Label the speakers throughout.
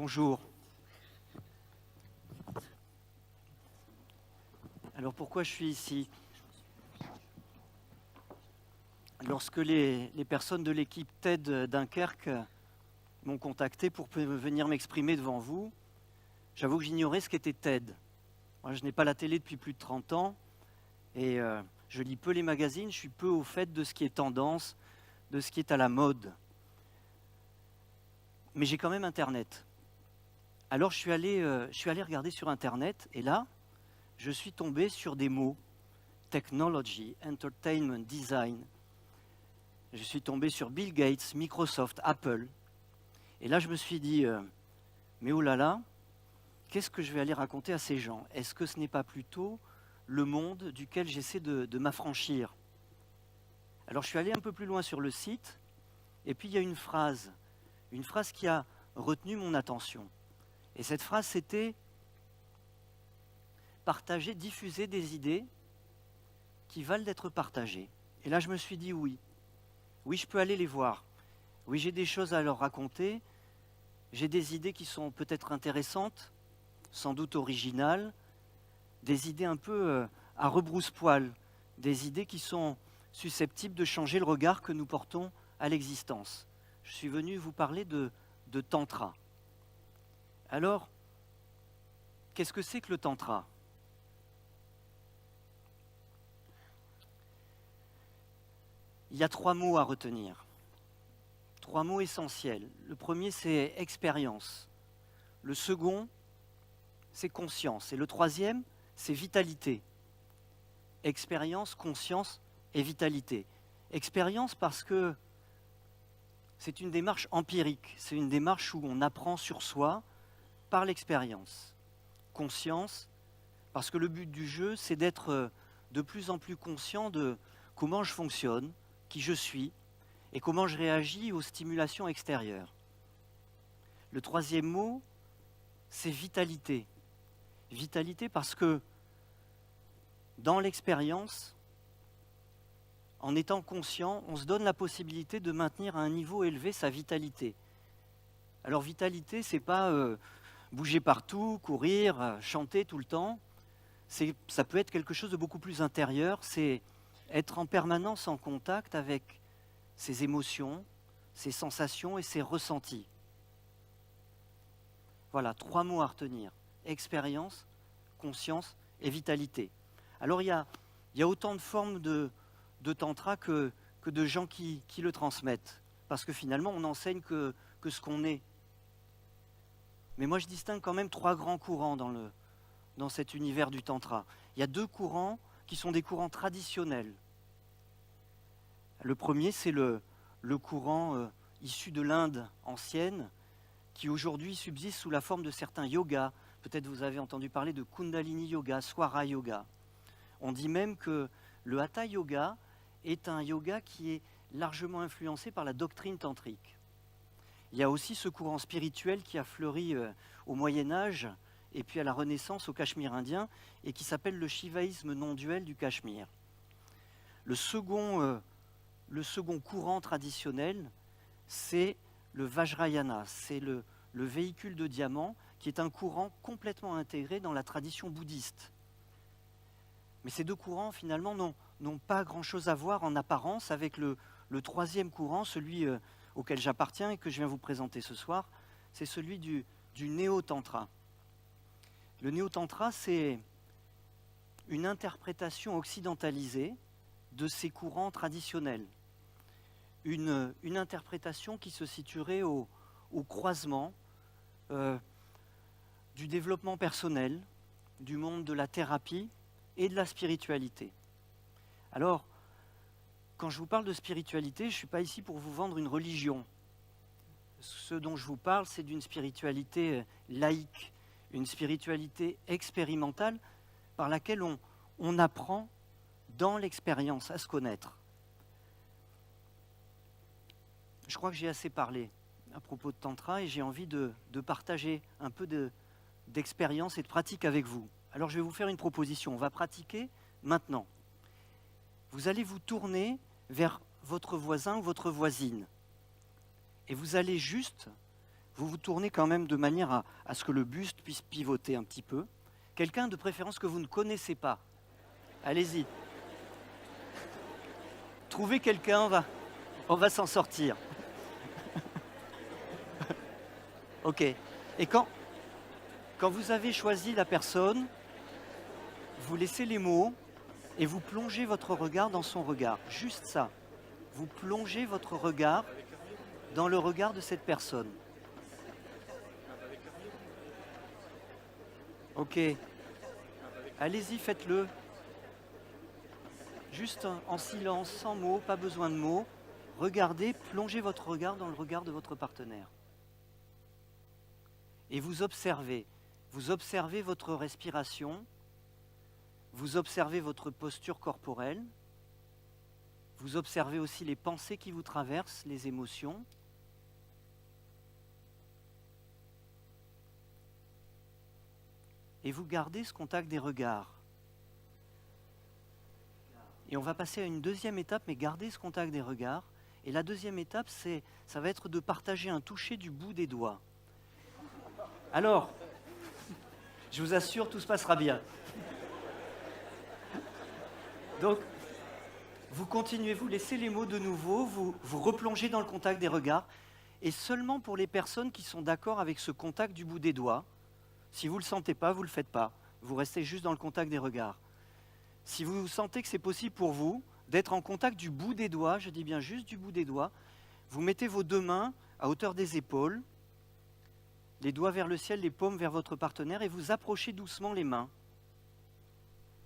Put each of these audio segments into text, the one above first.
Speaker 1: Bonjour. Alors pourquoi je suis ici? Lorsque les personnes de l'équipe TED Dunkerque m'ont contacté pour venir m'exprimer devant vous, j'avoue que j'ignorais ce qu'était TED. Moi, je n'ai pas la télé depuis plus de 30 ans et je lis peu les magazines, je suis peu au fait de ce qui est tendance, de ce qui est à la mode. Mais j'ai quand même Internet. Alors je suis allé regarder sur Internet et là, je suis tombé sur des mots. Technology, Entertainment, Design. Je suis tombé sur Bill Gates, Microsoft, Apple. Et là, je me suis dit, mais oh là là, qu'est-ce que je vais aller raconter à ces gens? Est-ce que ce n'est pas plutôt le monde duquel j'essaie de m'affranchir? Alors, je suis allé un peu plus loin sur le site, et puis il y a une phrase qui a retenu mon attention. Et cette phrase, c'était « partager, diffuser des idées qui valent d'être partagées ». Et là, je me suis dit oui. Oui, je peux aller les voir. Oui, j'ai des choses à leur raconter. J'ai des idées qui sont peut-être intéressantes, sans doute originales, des idées un peu à rebrousse-poil, des idées qui sont susceptibles de changer le regard que nous portons à l'existence. Je suis venu vous parler de tantra. Alors, qu'est-ce que c'est que le tantra? Il y a 3 mots à retenir, 3 mots essentiels. Le premier, c'est expérience. Le second, c'est conscience. Et le troisième, c'est vitalité. Expérience, conscience et vitalité. Expérience parce que c'est une démarche empirique. C'est une démarche où on apprend sur soi par l'expérience. Conscience, parce que le but du jeu, c'est d'être de plus en plus conscient de comment je fonctionne, qui je suis et comment je réagis aux stimulations extérieures. Le troisième mot, c'est vitalité. Vitalité parce que dans l'expérience, en étant conscient, on se donne la possibilité de maintenir à un niveau élevé sa vitalité. Alors vitalité, c'est pas bouger partout, courir, chanter tout le temps. Ça peut être quelque chose de beaucoup plus intérieur, c'est être en permanence en contact avec ses émotions, ses sensations et ses ressentis. Voilà, 3 mots à retenir. Expérience, conscience et vitalité. Alors il y a autant de formes de tantra que de gens qui le transmettent. Parce que finalement, on n'enseigne que ce qu'on est. Mais moi, je distingue quand même 3 grands courants dans cet univers du tantra. Il y a 2 courants qui sont des courants traditionnels. Le premier, c'est le courant issu de l'Inde ancienne, qui aujourd'hui subsiste sous la forme de certains yogas. Peut-être vous avez entendu parler de Kundalini Yoga, Swara Yoga. On dit même que le Hatha Yoga est un yoga qui est largement influencé par la doctrine tantrique. Il y a aussi ce courant spirituel qui a fleuri au Moyen-Âge et puis à la Renaissance au Cachemire indien et qui s'appelle le shivaïsme non-duel du Cachemire. Le second courant traditionnel, c'est le Vajrayana, c'est le véhicule de diamant qui est un courant complètement intégré dans la tradition bouddhiste. Mais ces 2 courants, finalement, n'ont pas grand-chose à voir en apparence avec le troisième courant, celui auquel j'appartiens et que je viens vous présenter ce soir, c'est celui du néo-tantra. Le néo-tantra, c'est une interprétation occidentalisée de ces courants traditionnels. Une interprétation qui se situerait au croisement du développement personnel, du monde de la thérapie et de la spiritualité. Alors, quand je vous parle de spiritualité, je ne suis pas ici pour vous vendre une religion. Ce dont je vous parle, c'est d'une spiritualité laïque, une spiritualité expérimentale par laquelle on apprend dans l'expérience à se connaître. Je crois que j'ai assez parlé à propos de Tantra et j'ai envie de partager un peu d'expérience et de pratique avec vous. Alors je vais vous faire une proposition, on va pratiquer maintenant. Vous allez vous tourner vers votre voisin ou votre voisine et vous allez juste vous vous tournez quand même de manière à ce que le buste puisse pivoter un petit peu. Quelqu'un de préférence que vous ne connaissez pas. Allez-y. Trouvez quelqu'un, on va s'en sortir. Ok. Et quand vous avez choisi la personne, vous laissez les mots et vous plongez votre regard dans son regard. Juste ça. Vous plongez votre regard dans le regard de cette personne. Ok. Allez-y, faites-le. Juste en silence, sans mots, pas besoin de mots. Regardez, plongez votre regard dans le regard de votre partenaire. Et vous observez votre respiration, vous observez votre posture corporelle, vous observez aussi les pensées qui vous traversent, les émotions. Et vous gardez ce contact des regards. Et on va passer à une deuxième étape, mais gardez ce contact des regards. Et la deuxième étape, ça va être de partager un toucher du bout des doigts. Alors, je vous assure, tout se passera bien. Donc, vous continuez, vous laissez les mots de nouveau, vous replongez dans le contact des regards, et seulement pour les personnes qui sont d'accord avec ce contact du bout des doigts. Si vous ne le sentez pas, vous ne le faites pas. Vous restez juste dans le contact des regards. Si vous sentez que c'est possible pour vous d'être en contact du bout des doigts, je dis bien juste du bout des doigts, vous mettez vos deux mains à hauteur des épaules, les doigts vers le ciel, les paumes vers votre partenaire, et vous approchez doucement les mains.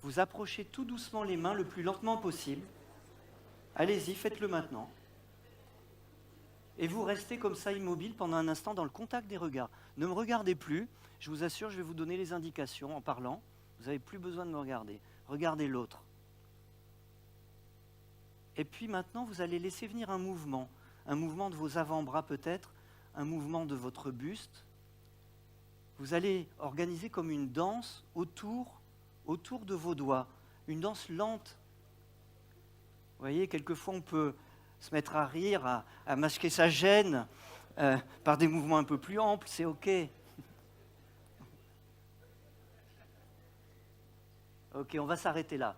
Speaker 1: Vous approchez tout doucement les mains le plus lentement possible. Allez-y, faites-le maintenant. Et vous restez comme ça immobile pendant un instant dans le contact des regards. Ne me regardez plus, je vous assure, je vais vous donner les indications en parlant. Vous n'avez plus besoin de me regarder. Regardez l'autre. Et puis maintenant, vous allez laisser venir un mouvement de vos avant-bras peut-être, un mouvement de votre buste. Vous allez organiser comme une danse autour de vos doigts, une danse lente. Vous voyez, quelquefois on peut se mettre à rire, à masquer sa gêne par des mouvements un peu plus amples, c'est ok. Ok, on va s'arrêter là.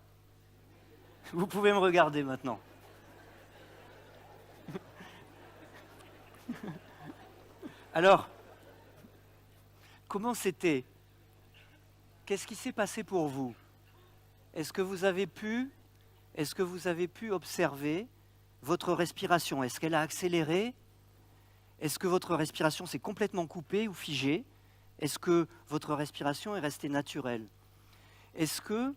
Speaker 1: Vous pouvez me regarder maintenant. Alors, comment c'était? Qu'est-ce qui s'est passé pour vous? Est-ce que vous avez pu observer votre respiration? Est-ce qu'elle a accéléré? Est-ce que votre respiration s'est complètement coupée ou figée? Est-ce que votre respiration est restée naturelle? Est-ce que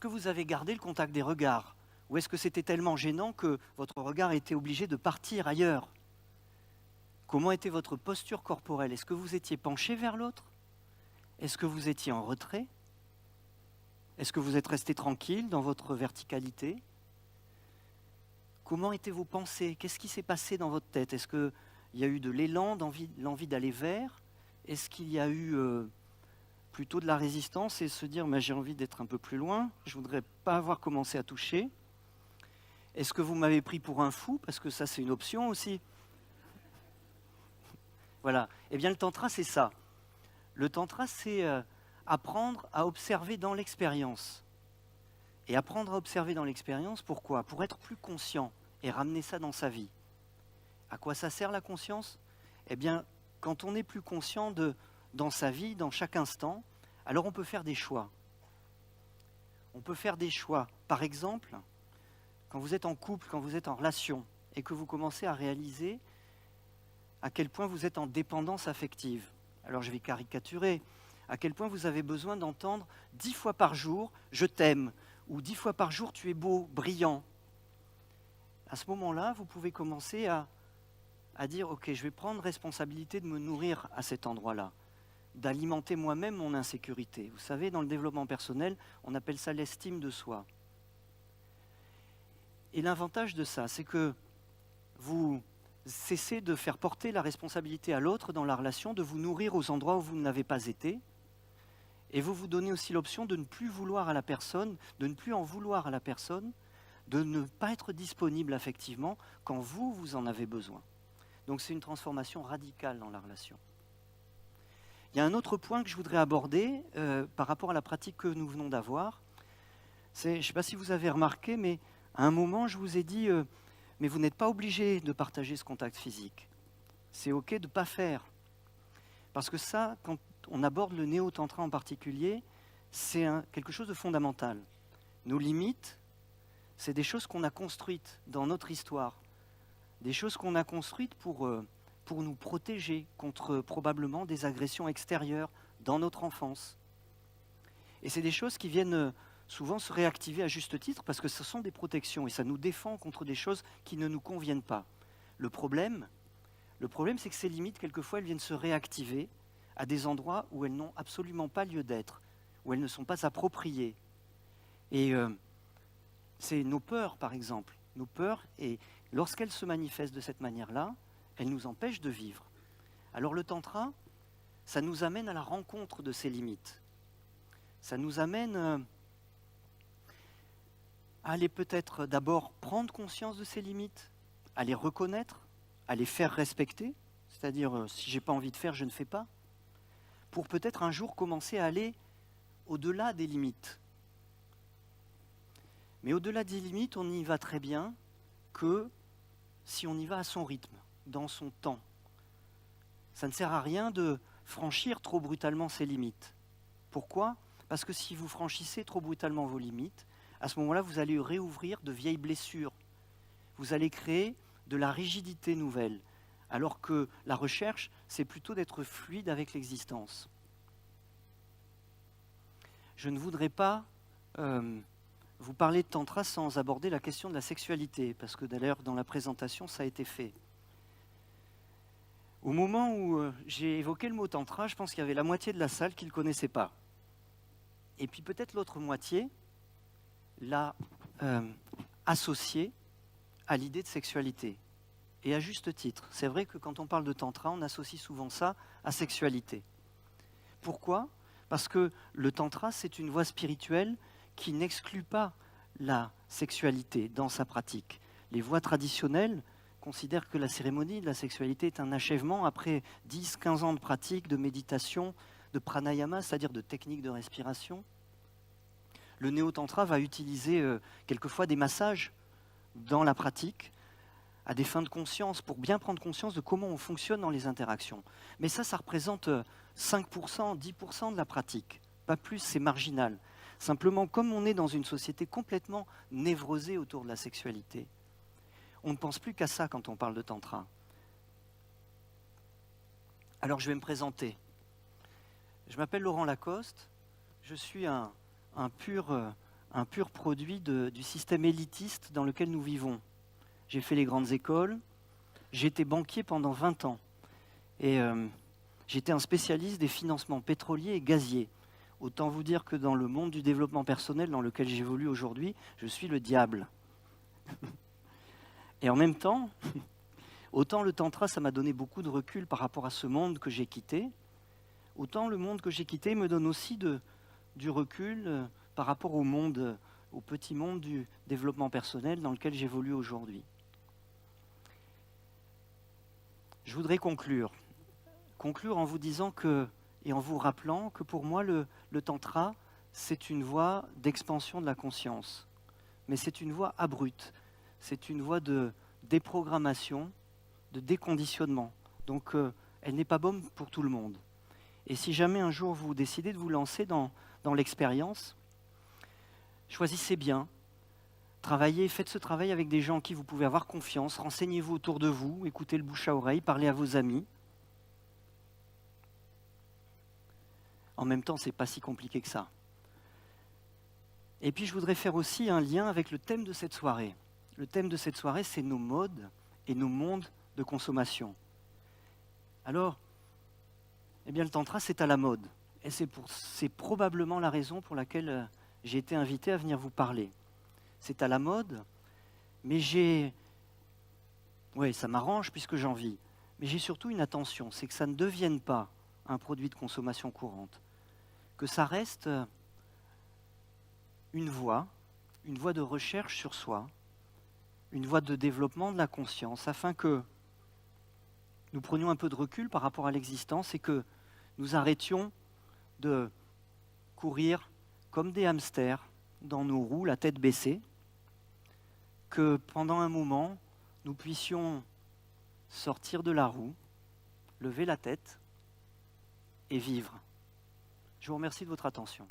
Speaker 1: vous avez gardé le contact des regards? Ou est-ce que c'était tellement gênant que votre regard était obligé de partir ailleurs? Comment était votre posture corporelle? Est-ce que vous étiez penché vers l'autre? Est-ce que vous étiez en retrait? Est-ce que vous êtes resté tranquille dans votre verticalité? Comment étaient vos pensées? Qu'est-ce qui s'est passé dans votre tête? Est-ce qu'il y a eu de l'élan, l'envie d'aller vers? Est-ce qu'il y a eu plutôt de la résistance et se dire j'ai envie d'être un peu plus loin, je ne voudrais pas avoir commencé à toucher? Est-ce que vous m'avez pris pour un fou? Parce que ça, c'est une option aussi. Voilà. Eh bien, le tantra, c'est ça. Le tantra, c'est apprendre à observer dans l'expérience. Et apprendre à observer dans l'expérience, pourquoi? Pour être plus conscient et ramener ça dans sa vie. À quoi ça sert la conscience? Eh bien, quand on est plus conscient dans sa vie, dans chaque instant, alors on peut faire des choix. On peut faire des choix. Par exemple, quand vous êtes en couple, quand vous êtes en relation, et que vous commencez à réaliser à quel point vous êtes en dépendance affective. Alors je vais caricaturer. À quel point vous avez besoin d'entendre 10 fois par jour « je t'aime » ou 10 fois par jour « tu es beau, brillant ». À ce moment-là, vous pouvez commencer à dire « ok, je vais prendre responsabilité de me nourrir à cet endroit-là », d'alimenter moi-même mon insécurité. Vous savez, dans le développement personnel, on appelle ça l'estime de soi. Et l'avantage de ça, c'est que vous cessez de faire porter la responsabilité à l'autre dans la relation, de vous nourrir aux endroits où vous n'avez pas été, et vous vous donnez aussi l'option de ne plus vouloir à la personne, de ne plus en vouloir à la personne, de ne pas être disponible affectivement quand vous en avez besoin. Donc c'est une transformation radicale dans la relation. Il y a un autre point que je voudrais aborder par rapport à la pratique que nous venons d'avoir. Je ne sais pas si vous avez remarqué, mais à un moment, je vous ai dit, mais vous n'êtes pas obligé de partager ce contact physique. C'est OK de ne pas faire. Parce que ça, quand on aborde le néo-tantra en particulier, c'est quelque chose de fondamental. Nos limites, c'est des choses qu'on a construites dans notre histoire. Des choses qu'on a construites pour nous protéger contre probablement des agressions extérieures dans notre enfance. Et c'est des choses qui viennent souvent se réactiver à juste titre parce que ce sont des protections et ça nous défend contre des choses qui ne nous conviennent pas. Le problème, c'est que ces limites, quelquefois, elles viennent se réactiver à des endroits où elles n'ont absolument pas lieu d'être, où elles ne sont pas appropriées. Et c'est nos peurs, par exemple. Nos peurs, et lorsqu'elles se manifestent de cette manière-là, elles nous empêchent de vivre. Alors le tantra, ça nous amène à la rencontre de ces limites. Ça nous amène à aller peut-être d'abord prendre conscience de ces limites, à les reconnaître, à les faire respecter, c'est-à-dire si je n'ai pas envie de faire, je ne fais pas, pour peut-être un jour commencer à aller au-delà des limites. Mais au-delà des limites, on y va très bien que si on y va à son rythme, dans son temps. Ça ne sert à rien de franchir trop brutalement ses limites. Pourquoi ? Parce que si vous franchissez trop brutalement vos limites, à ce moment-là, vous allez réouvrir de vieilles blessures. Vous allez créer de la rigidité nouvelle, alors que la recherche, c'est plutôt d'être fluide avec l'existence. Je ne voudrais pas vous parler de tantra sans aborder la question de la sexualité, parce que d'ailleurs, dans la présentation, ça a été fait. Au moment où j'ai évoqué le mot tantra, je pense qu'il y avait la moitié de la salle qui ne le connaissait pas. Et puis peut-être l'autre moitié l'a associé à l'idée de sexualité. Et à juste titre. C'est vrai que quand on parle de tantra, on associe souvent ça à sexualité. Pourquoi ? Parce que le tantra, c'est une voie spirituelle qui n'exclut pas la sexualité dans sa pratique. Les voies traditionnelles considèrent que la cérémonie de la sexualité est un achèvement après 10-15 ans de pratique, de méditation, de pranayama, c'est-à-dire de techniques de respiration. Le néo-tantra va utiliser quelquefois des massages dans la pratique à des fins de conscience, pour bien prendre conscience de comment on fonctionne dans les interactions. Mais ça représente 5%, 10% de la pratique. Pas plus, c'est marginal. Simplement, comme on est dans une société complètement névrosée autour de la sexualité, on ne pense plus qu'à ça quand on parle de tantra. Alors je vais me présenter. Je m'appelle Laurent Lacoste, je suis un pur produit du système élitiste dans lequel nous vivons. J'ai fait les grandes écoles, j'ai été banquier pendant 20 ans et j'étais un spécialiste des financements pétroliers et gaziers. Autant vous dire que dans le monde du développement personnel dans lequel j'évolue aujourd'hui, je suis le diable. Et en même temps, autant le tantra, ça m'a donné beaucoup de recul par rapport à ce monde que j'ai quitté, autant le monde que j'ai quitté me donne aussi du recul par rapport au petit monde du développement personnel dans lequel j'évolue aujourd'hui. Je voudrais conclure en vous disant et en vous rappelant que pour moi, le tantra, c'est une voie d'expansion de la conscience. Mais c'est une voie abrupte. C'est une voie de déprogrammation, de déconditionnement. Donc, elle n'est pas bonne pour tout le monde. Et si jamais un jour vous décidez de vous lancer dans l'expérience, choisissez bien, faites ce travail avec des gens en qui vous pouvez avoir confiance, renseignez-vous autour de vous, écoutez le bouche à oreille, parlez à vos amis. En même temps, ce n'est pas si compliqué que ça. Et puis je voudrais faire aussi un lien avec le thème de cette soirée. Le thème de cette soirée, c'est nos modes et nos mondes de consommation. Alors, le tantra, c'est à la mode. Et c'est probablement la raison pour laquelle j'ai été invité à venir vous parler. C'est à la mode, mais ça m'arrange puisque j'en vis. Mais j'ai surtout une attention, c'est que ça ne devienne pas un produit de consommation courante. Que ça reste une voie de recherche sur soi, une voie de développement de la conscience, afin que nous prenions un peu de recul par rapport à l'existence et que nous arrêtions de courir comme des hamsters dans nos roues, la tête baissée, que pendant un moment, nous puissions sortir de la roue, lever la tête et vivre. Je vous remercie de votre attention.